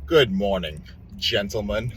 Good morning, gentlemen.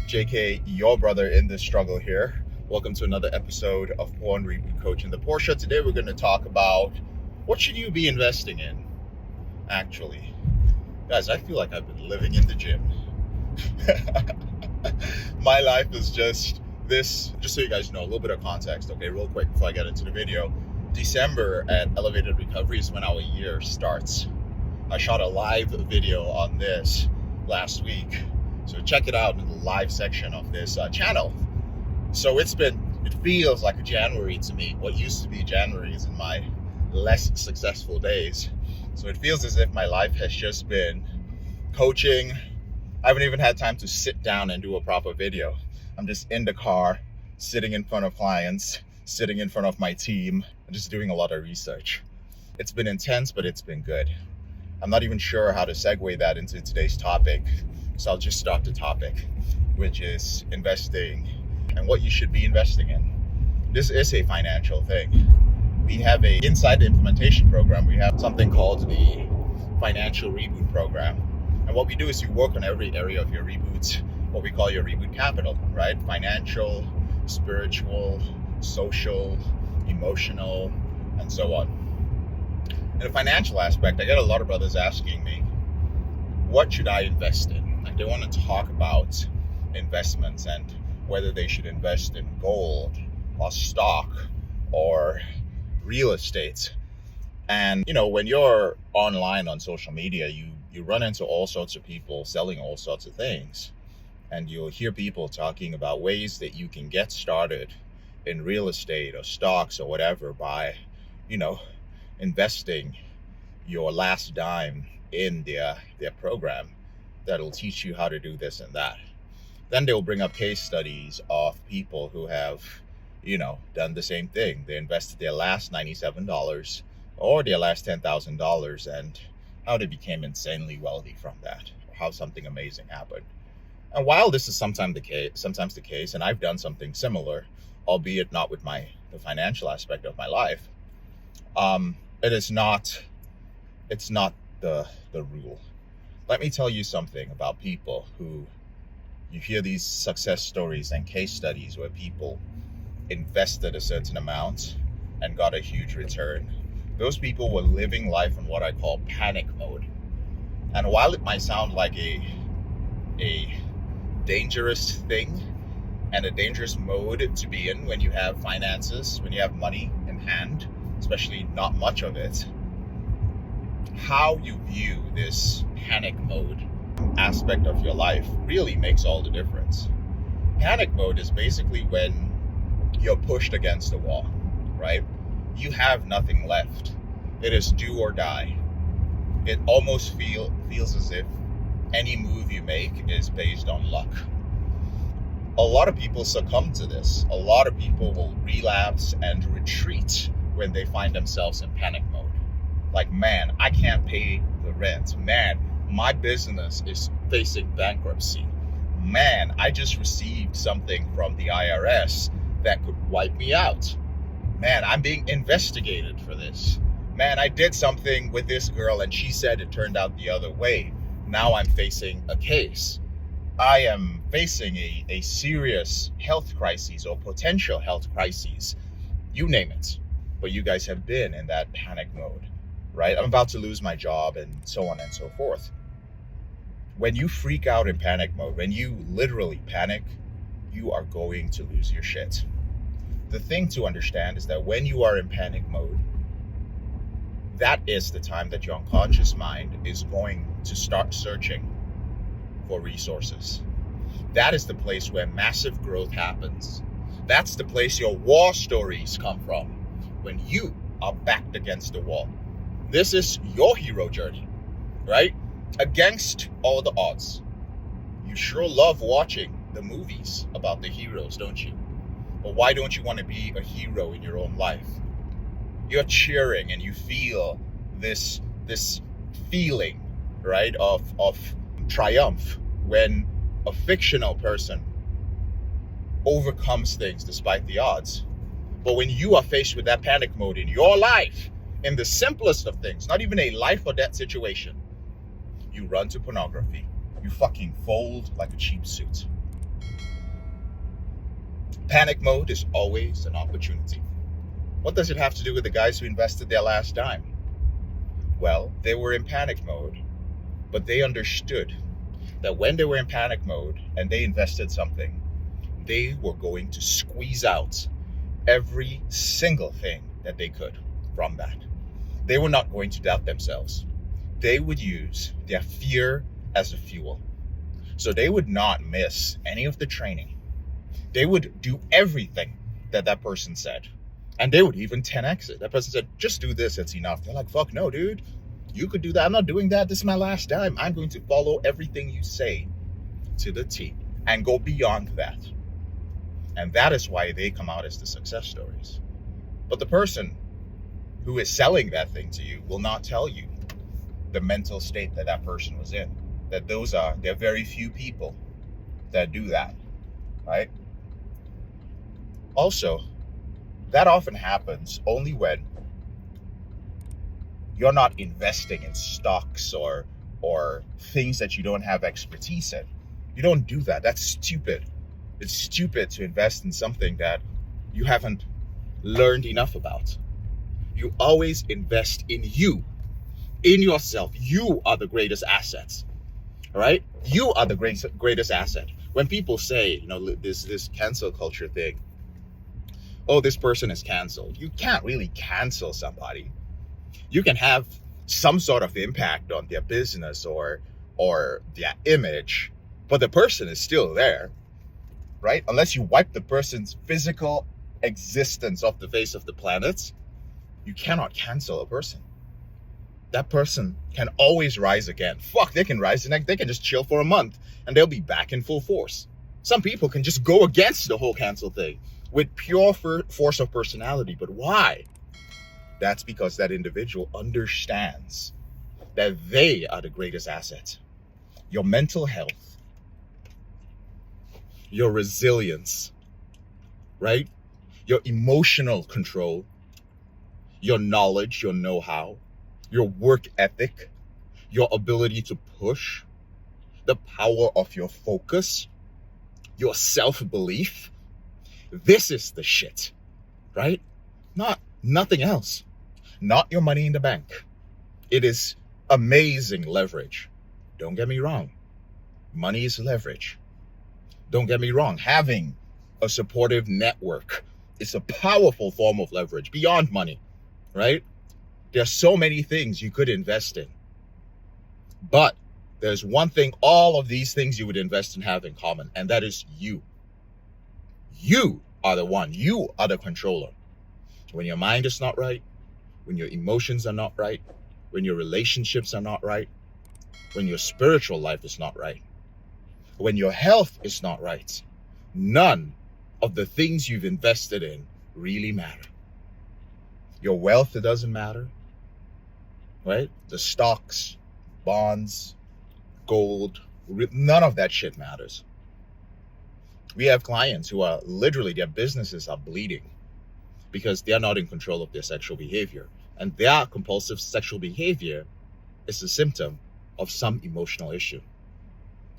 JK, your brother in this struggle here. Welcome to another episode of Porn Reboot Coach. In the Porsche today, we're going to talk about what should you be investing in, actually. Guys, I feel like I've been living in the gym. My life is just so you guys know, a little bit of context, okay, real quick before I get into the video. December at Elevated Recovery is when our year starts. I shot a live video on this last week, so check it out in the live section of this channel. So it feels like a January to me. What used to be January is in my less successful days. So it feels as if my life has just been coaching. I haven't even had time to sit down and do a proper video. I'm just in the car, sitting in front of clients, sitting in front of my team, and just doing a lot of research. It's been intense, but it's been good. I'm not even sure how to segue that into today's topic, so I'll just start the topic, which is investing and what you should be investing in. This is a financial thing. We have inside the implementation program, we have something called the Financial Reboot Program. And what we do is you work on every area of your reboot, what we call your reboot capital, right? Financial, spiritual, social, emotional, and so on. In the financial aspect, I get a lot of brothers asking me, what should I invest in? Like, they want to talk about investments and whether they should invest in gold or stock or real estate. And, when you're online on social media, you run into all sorts of people selling all sorts of things. And you'll hear people talking about ways that you can get started in real estate or stocks or whatever by, investing your last dime in their program that'll teach you how to do this and that. Then they'll bring up case studies of people who have, done the same thing. They invested their last $97 or their last $10,000 and how they became insanely wealthy from that, or how something amazing happened. And while this is sometimes the case, and I've done something similar, albeit not with the financial aspect of my life, it's not the rule. Let me tell you something about people who, you hear these success stories and case studies where people invested a certain amount and got a huge return. Those people were living life in what I call panic mode. And while it might sound like a dangerous thing and a dangerous mode to be in when you have finances, when you have money in hand, especially not much of it, how you view this panic mode aspect of your life really makes all the difference. Panic mode is basically when you're pushed against a wall, right? You have nothing left. It is do or die. It almost feels as if any move you make is based on luck. A lot of people succumb to this. A lot of people will relapse and retreat when they find themselves in panic mode. Like, man, I can't pay the rent. Man, my business is facing bankruptcy. Man, I just received something from the IRS that could wipe me out. Man, I'm being investigated for this. Man, I did something with this girl and she said it turned out the other way. Now I'm facing a case. I am facing a serious health crisis or potential health crises. You name it. But you guys have been in that panic mode, right? I'm about to lose my job and so on and so forth. When you freak out in panic mode, when you literally panic, you are going to lose your shit. The thing to understand is that when you are in panic mode, that is the time that your unconscious mind is going to start searching for resources. That is the place where massive growth happens. That's the place your war stories come from, when you are backed against the wall. This is your hero journey, right? Against all the odds. You sure love watching the movies about the heroes, don't you? But why don't you want to be a hero in your own life? You're cheering and you feel this feeling, right, of triumph when a fictional person overcomes things despite the odds. But when you are faced with that panic mode in your life, in the simplest of things, not even a life or death situation, you run to pornography, you fucking fold like a cheap suit. Panic mode is always an opportunity. What does it have to do with the guys who invested their last dime? Well, they were in panic mode, but they understood that when they were in panic mode and they invested something, they were going to squeeze out every single thing that they could from that. They were not going to doubt themselves. They would use their fear as a fuel. So they would not miss any of the training. They would do everything that that person said. And they would even 10x it. That person said, just do this, it's enough. They're like, fuck no, dude. You could do that. I'm not doing that. This is my last dime. I'm going to follow everything you say to the T and go beyond that. And that is why they come out as the success stories. But the person who is selling that thing to you will not tell you the mental state that that person was in. That there are very few people that do that, right? Also, that often happens only when you're not investing in stocks or things that you don't have expertise in. You don't do that. That's stupid. It's stupid to invest in something that you haven't learned enough about. You always invest in you, in yourself. You are the greatest assets, all right? You are the greatest asset. When people say, this cancel culture thing, oh, this person is canceled. You can't really cancel somebody. You can have some sort of impact on their business or their image, but the person is still there, right? Unless you wipe the person's physical existence off the face of the planet, you cannot cancel a person. That person can always rise again. Fuck, they can rise and they can just chill for a month and they'll be back in full force. Some people can just go against the whole cancel thing with pure force of personality. But why? That's because that individual understands that they are the greatest asset. Your mental health, your resilience, right? Your emotional control, your knowledge, your know-how, your work ethic, your ability to push, the power of your focus, your self-belief. This is the shit, right? Nothing else. Not your money in the bank. It is amazing leverage. Don't get me wrong. Money is leverage. Don't get me wrong. Having a supportive network is a powerful form of leverage beyond money, right? There's so many things you could invest in. But there's one thing all of these things you would invest in have in common, and that is you. You are the one. You are the controller. When your mind is not right, when your emotions are not right, when your relationships are not right, when your spiritual life is not right, when your health is not right, none of the things you've invested in really matter. Your wealth, it doesn't matter, right? The stocks, bonds, gold, none of that shit matters. We have clients who are literally, their businesses are bleeding because they're not in control of their sexual behavior. And their compulsive sexual behavior is a symptom of some emotional issue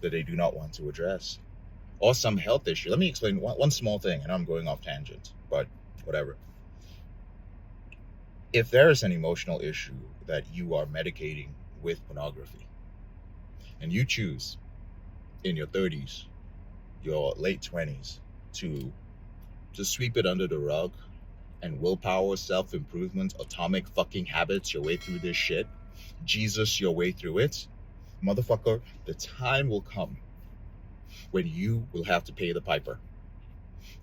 that they do not want to address, or some health issue. Let me explain one small thing, and I'm going off tangent, but whatever. If there is an emotional issue that you are medicating with pornography, and you choose in your 30s, your late 20s, to sweep it under the rug and willpower, self-improvement, atomic fucking habits your way through this shit, Jesus your way through it, motherfucker, the time will come when you will have to pay the piper.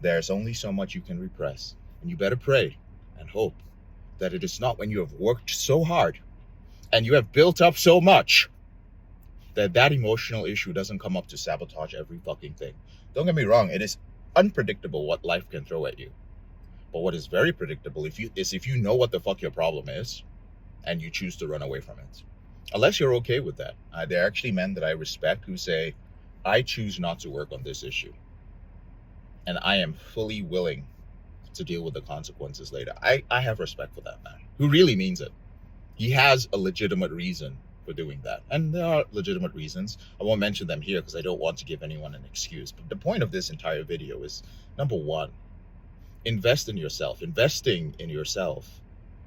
There's only so much you can repress, and you better pray and hope that it is not when you have worked so hard and you have built up so much that emotional issue doesn't come up to sabotage every fucking thing. Don't get me wrong, it is unpredictable what life can throw at you. But what is very predictable if you know what the fuck your problem is and you choose to run away from it. Unless you're okay with that. There are actually men that I respect who say, I choose not to work on this issue. And I am fully willing to deal with the consequences later. I have respect for that man who really means it. He has a legitimate reason for doing that. And there are legitimate reasons. I won't mention them here because I don't want to give anyone an excuse. But the point of this entire video is, number one, invest in yourself. Investing in yourself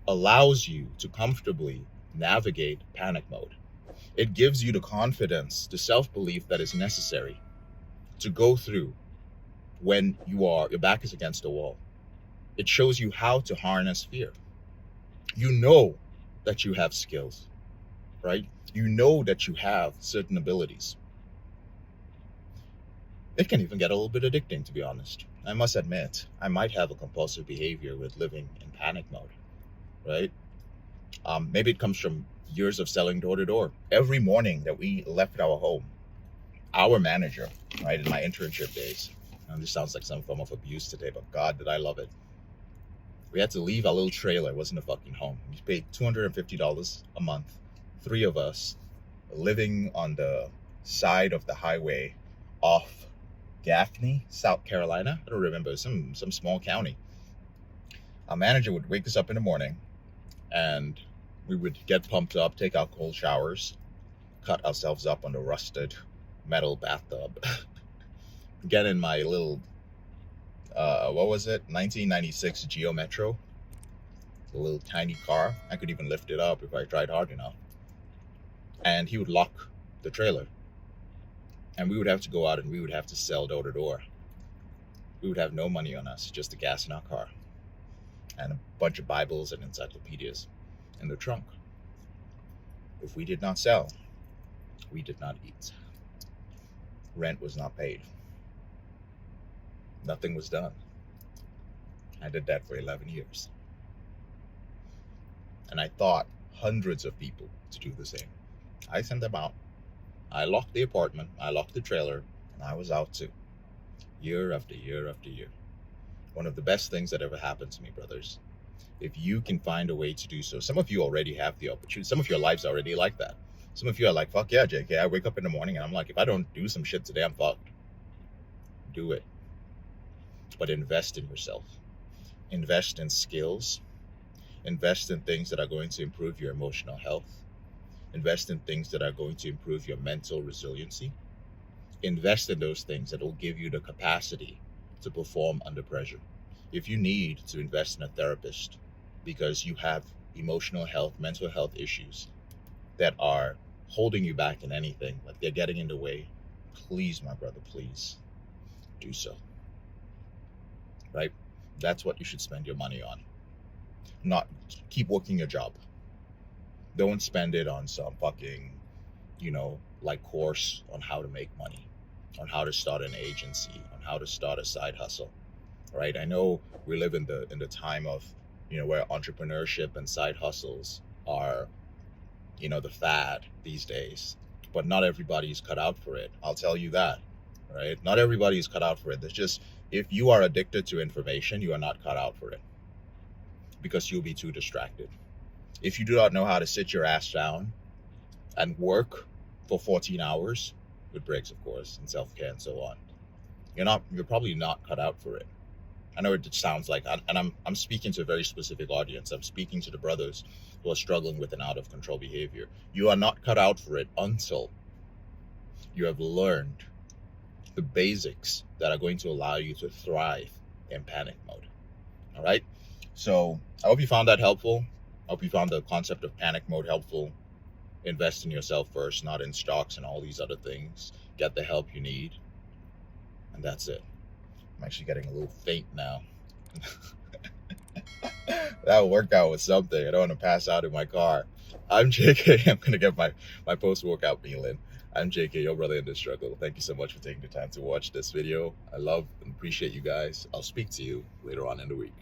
allows you to comfortably navigate panic mode. It gives you the confidence, the self-belief that is necessary to go through when your back is against the wall. It shows you how to harness fear. You know that you have skills, right? You know that you have certain abilities. It can even get a little bit addicting, to be honest. I must admit, I might have a compulsive behavior with living in panic mode, right? Maybe it comes from years of selling door to door. Every morning that we left our home, our manager, right, in my internship days, and this sounds like some form of abuse today, but God, did I love it. We had to leave our little trailer. It wasn't a fucking home. We paid $250 a month, 3 of us, living on the side of the highway off Gaffney, South Carolina. I don't remember, some small county. Our manager would wake us up in the morning, and we would get pumped up, take our cold showers, cut ourselves up on the rusted metal bathtub, get in my little, what was it, 1996 Geo Metro, a little tiny car. I could even lift it up if I tried hard enough. And he would lock the trailer. And we would have to go out and we would have to sell door to door. We would have no money on us, just the gas in our car and a bunch of Bibles and encyclopedias in the trunk. If we did not sell, we did not eat. Rent was not paid. Nothing was done. I did that for 11 years. And I taught hundreds of people to do the same. I sent them out. I locked the apartment, I locked the trailer, and I was out too. Year after year after year. One of the best things that ever happened to me, brothers. If you can find a way to do so. Some of you already have the opportunity. Some of your lives are already like that. Some of you are like, fuck yeah, JK. I wake up in the morning and I'm like, if I don't do some shit today, I'm fucked. Do it. But invest in yourself. Invest in skills. Invest in things that are going to improve your emotional health. Invest in things that are going to improve your mental resiliency. Invest in those things that will give you the capacity to perform under pressure. If you need to invest in a therapist because you have emotional health, mental health issues that are holding you back in anything, like they're getting in the way, please, my brother, please do so. Right? That's what you should spend your money on. Not keep working your job. Don't spend it on some fucking, like course on how to make money, on how to start an agency, on how to start a side hustle, right? I know we live in the time of, where entrepreneurship and side hustles are, the fad these days, but not everybody's cut out for it. I'll tell you that, right? Not everybody's cut out for it. There's just, if you are addicted to information, you are not cut out for it because you'll be too distracted. If you do not know how to sit your ass down and work for 14 hours, with breaks, of course, and self-care and so on, you're probably not cut out for it. I know it sounds like, and I'm speaking to a very specific audience. I'm speaking to the brothers who are struggling with an out-of-control behavior. You are not cut out for it until you have learned the basics that are going to allow you to thrive in panic mode. All right? So I hope you found that helpful. I hope you found the concept of panic mode helpful. Invest in yourself first, not in stocks and all these other things. Get the help you need. And that's it. I'm actually getting a little faint now. That workout was something. I don't want to pass out in my car. I'm JK. I'm going to get my post-workout meal in. I'm JK, your brother in the struggle. Thank you so much for taking the time to watch this video. I love and appreciate you guys. I'll speak to you later on in the week.